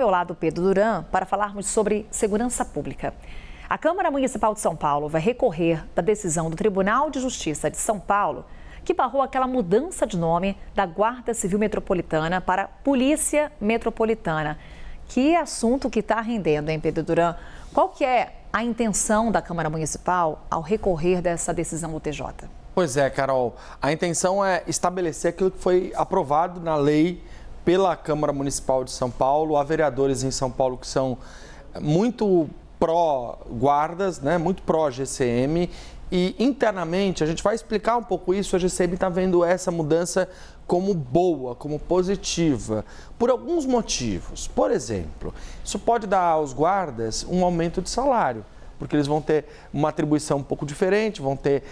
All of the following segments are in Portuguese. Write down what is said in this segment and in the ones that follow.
meu lado Pedro Duran para falarmos sobre segurança pública. A Câmara Municipal de São Paulo vai recorrer da decisão do Tribunal de Justiça de São Paulo, que barrou aquela mudança de nome da Guarda Civil Metropolitana para Polícia Metropolitana. Que assunto que está rendendo, hein, Pedro Duran? Qual que é a intenção da Câmara Municipal ao recorrer dessa decisão do TJ? Pois é, Carol. A intenção é estabelecer aquilo que foi aprovado na lei pela Câmara Municipal de São Paulo. Há vereadores em São Paulo que são muito pró-guardas, né? Muito pró-GCM. E internamente, a gente vai explicar um pouco isso, a GCM está vendo essa mudança como boa, como positiva, por alguns motivos. Por exemplo, isso pode dar aos guardas um aumento de salário, porque eles vão ter uma atribuição um pouco diferente, vão ter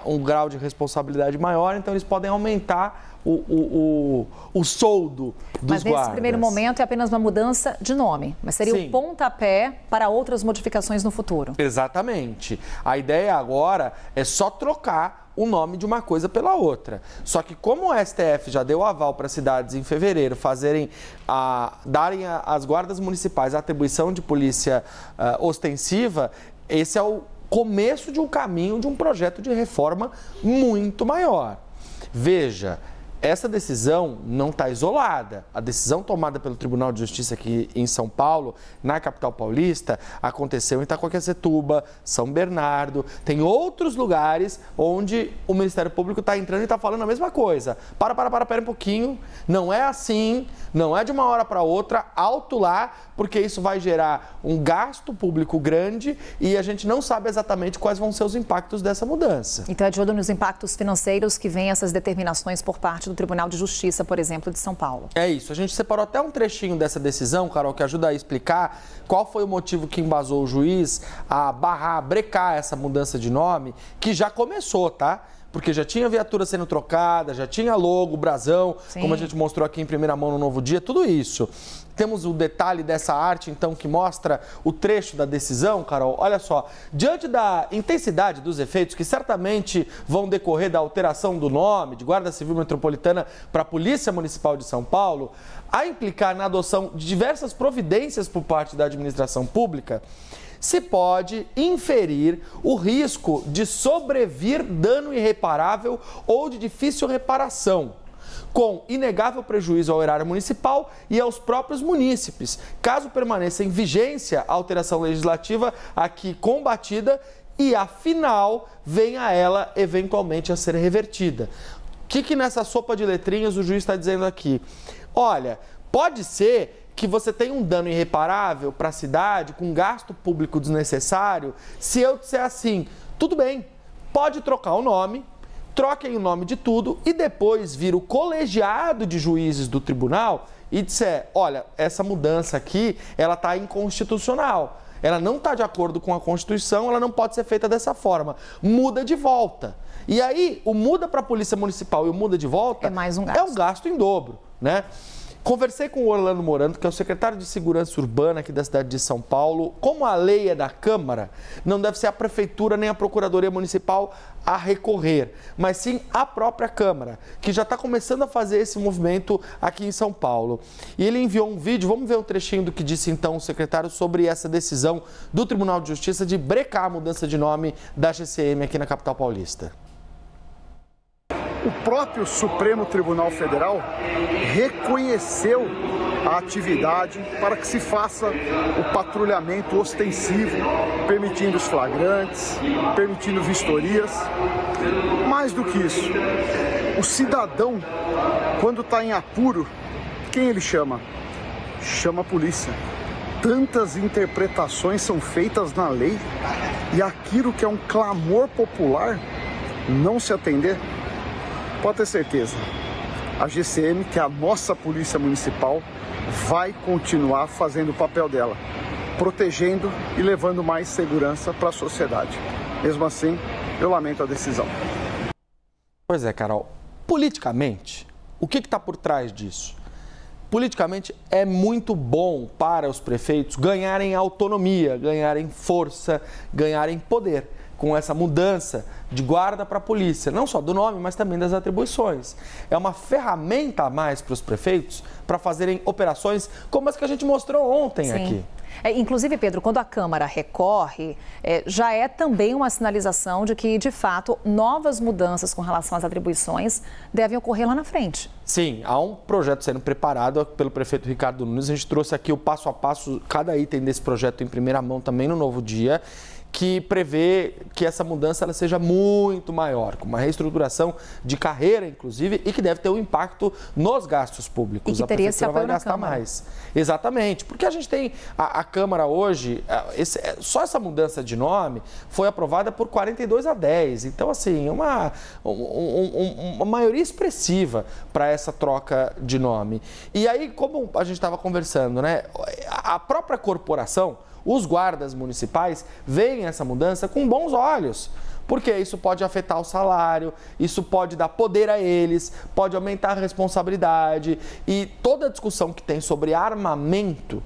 um grau de responsabilidade maior, então eles podem aumentar o soldo dos guardas. Mas nesse primeiro momento é apenas uma mudança de nome, mas seria um pontapé para outras modificações no futuro. Exatamente. A ideia agora é só trocar o nome de uma coisa pela outra. Só que como o STF já deu aval para cidades em fevereiro darem às guardas municipais a atribuição de polícia ostensiva, esse é o começo de um caminho de um projeto de reforma muito maior. Veja, essa decisão não está isolada. A decisão tomada pelo Tribunal de Justiça aqui em São Paulo, na capital paulista, aconteceu em Itacoaquecetuba, São Bernardo. Tem outros lugares onde o Ministério Público está entrando e está falando a mesma coisa. Pera um pouquinho. Não é assim, não é de uma hora para outra, alto lá, porque isso vai gerar um gasto público grande e a gente não sabe exatamente quais vão ser os impactos dessa mudança. Então é de olho nos impactos financeiros que vêm essas determinações por parte do Tribunal de Justiça, por exemplo, de São Paulo. É isso. A gente separou até um trechinho dessa decisão, Carol, que ajuda a explicar qual foi o motivo que embasou o juiz a brecar essa mudança de nome, que já começou, tá? Porque já tinha viatura sendo trocada, já tinha logo, brasão, como a gente mostrou aqui em primeira mão no Novo Dia, tudo isso. Temos o detalhe dessa arte, então, que mostra o trecho da decisão, Carol. Olha só, diante da intensidade dos efeitos que certamente vão decorrer da alteração do nome de Guarda Civil Metropolitana para Polícia Municipal de São Paulo, a implicar na adoção de diversas providências por parte da administração pública, se pode inferir o risco de sobrevir dano irreparável ou de difícil reparação, com inegável prejuízo ao erário municipal e aos próprios munícipes, caso permaneça em vigência a alteração legislativa aqui combatida e, afinal, venha ela eventualmente a ser revertida. O que nessa sopa de letrinhas o juiz está dizendo aqui? Olha, pode ser que você tem um dano irreparável para a cidade, com gasto público desnecessário, se eu disser assim, tudo bem, pode trocar o nome, troquem o nome de tudo e depois vir o colegiado de juízes do tribunal e disser, olha, essa mudança aqui, ela está inconstitucional, ela não está de acordo com a Constituição, ela não pode ser feita dessa forma, muda de volta. E aí, o muda para a Polícia Municipal e o muda de volta é um gasto em dobro, né? Conversei com o Orlando Morando, que é o secretário de Segurança Urbana aqui da cidade de São Paulo. Como a lei é da Câmara, não deve ser a Prefeitura nem a Procuradoria Municipal a recorrer, mas sim a própria Câmara, que já está começando a fazer esse movimento aqui em São Paulo. E ele enviou um vídeo, vamos ver um trechinho do que disse então o secretário sobre essa decisão do Tribunal de Justiça de brecar a mudança de nome da GCM aqui na capital paulista. O próprio Supremo Tribunal Federal reconheceu a atividade para que se faça o patrulhamento ostensivo, permitindo os flagrantes, permitindo vistorias. Mais do que isso, o cidadão, quando está em apuro, quem ele chama? Chama a polícia. Tantas interpretações são feitas na lei e aquilo que é um clamor popular não se atender. Pode ter certeza, a GCM, que é a nossa Polícia Municipal, vai continuar fazendo o papel dela, protegendo e levando mais segurança para a sociedade. Mesmo assim, eu lamento a decisão. Pois é, Carol. Politicamente, o que está por trás disso? Politicamente, é muito bom para os prefeitos ganharem autonomia, ganharem força, ganharem poder. com essa mudança de guarda para a polícia, não só do nome, mas também das atribuições. É uma ferramenta a mais para os prefeitos para fazerem operações como as que a gente mostrou ontem aqui. Inclusive, Pedro, quando a Câmara recorre, já é também uma sinalização de que, de fato, novas mudanças com relação às atribuições devem ocorrer lá na frente. Sim, há um projeto sendo preparado pelo prefeito Ricardo Nunes. A gente trouxe aqui o passo a passo, cada item desse projeto em primeira mão também no Novo Dia, que prevê que essa mudança ela seja muito maior, com uma reestruturação de carreira, inclusive, e que deve ter um impacto nos gastos públicos. E que teria esse apoio vai gastar mais. Exatamente, porque a gente tem a Câmara hoje, só essa mudança de nome foi aprovada por 42-10. Então, assim, uma maioria expressiva para essa troca de nome. E aí, como a gente estava conversando, né, a própria corporação, os guardas municipais veem essa mudança com bons olhos, porque isso pode afetar o salário, isso pode dar poder a eles, pode aumentar a responsabilidade e toda a discussão que tem sobre armamento,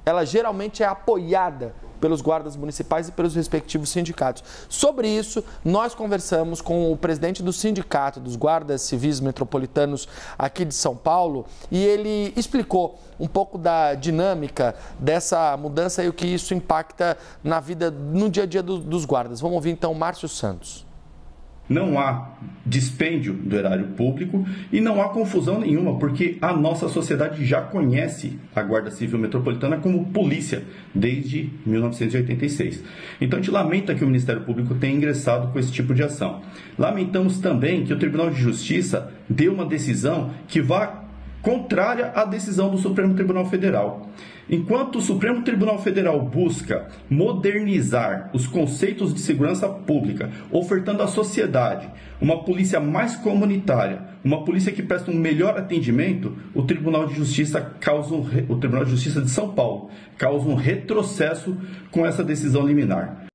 ela geralmente é apoiada pelos guardas municipais e pelos respectivos sindicatos. Sobre isso, nós conversamos com o presidente do Sindicato dos Guardas Civis Metropolitanos aqui de São Paulo e ele explicou um pouco da dinâmica dessa mudança e o que isso impacta na vida, no dia a dia dos guardas. Vamos ouvir então o Márcio Santos. Não há dispêndio do erário público e não há confusão nenhuma, porque a nossa sociedade já conhece a Guarda Civil Metropolitana como polícia desde 1986. Então a gente lamenta que o Ministério Público tenha ingressado com esse tipo de ação. Lamentamos também que o Tribunal de Justiça deu uma decisão que vá contrária à decisão do Supremo Tribunal Federal. Enquanto o Supremo Tribunal Federal busca modernizar os conceitos de segurança pública, ofertando à sociedade uma polícia mais comunitária, uma polícia que presta um melhor atendimento, o Tribunal de Justiça de São Paulo causa um retrocesso com essa decisão liminar.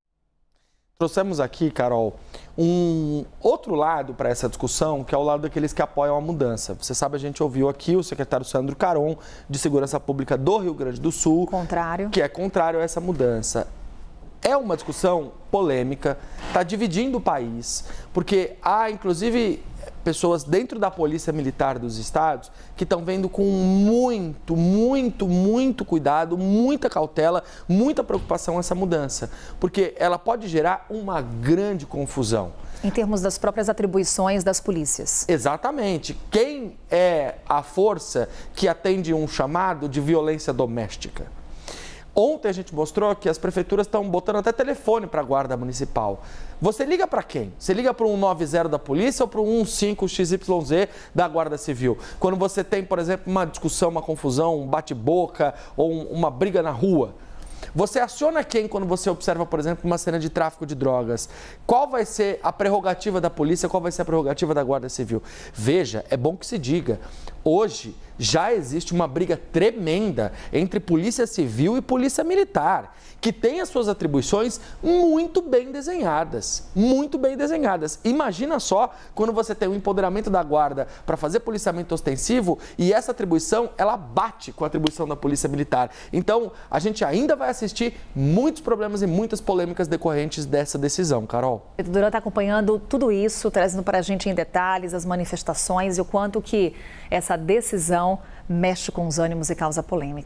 Trouxemos aqui, Carol, um outro lado para essa discussão, que é o lado daqueles que apoiam a mudança. Você sabe, a gente ouviu aqui o secretário Sandro Caron, de Segurança Pública do Rio Grande do Sul, que é contrário a essa mudança. É uma discussão polêmica, está dividindo o país, porque há, inclusive, pessoas dentro da Polícia Militar dos estados que estão vendo com muito cuidado, muita cautela, muita preocupação essa mudança, porque ela pode gerar uma grande confusão. Em termos das próprias atribuições das polícias. Exatamente. Quem é a força que atende um chamado de violência doméstica? Ontem a gente mostrou que as prefeituras estão botando até telefone para a guarda municipal. Você liga para quem? Você liga para o 190 da polícia ou para o 15XYZ da Guarda Civil? Quando você tem, por exemplo, uma discussão, uma confusão, um bate-boca ou uma briga na rua. Você aciona quem quando você observa, por exemplo, uma cena de tráfico de drogas? Qual vai ser a prerrogativa da polícia? Qual vai ser a prerrogativa da Guarda Civil? Veja, é bom que se diga, hoje já existe uma briga tremenda entre Polícia Civil e Polícia Militar, que tem as suas atribuições muito bem desenhadas, muito bem desenhadas. Imagina só quando você tem o empoderamento da Guarda para fazer policiamento ostensivo e essa atribuição, ela bate com a atribuição da Polícia Militar. Então, a gente ainda vai assistir muitos problemas e muitas polêmicas decorrentes dessa decisão, Carol. Pedro Duran está acompanhando tudo isso, trazendo para a gente em detalhes as manifestações e o quanto que essa decisão mexe com os ânimos e causa polêmica.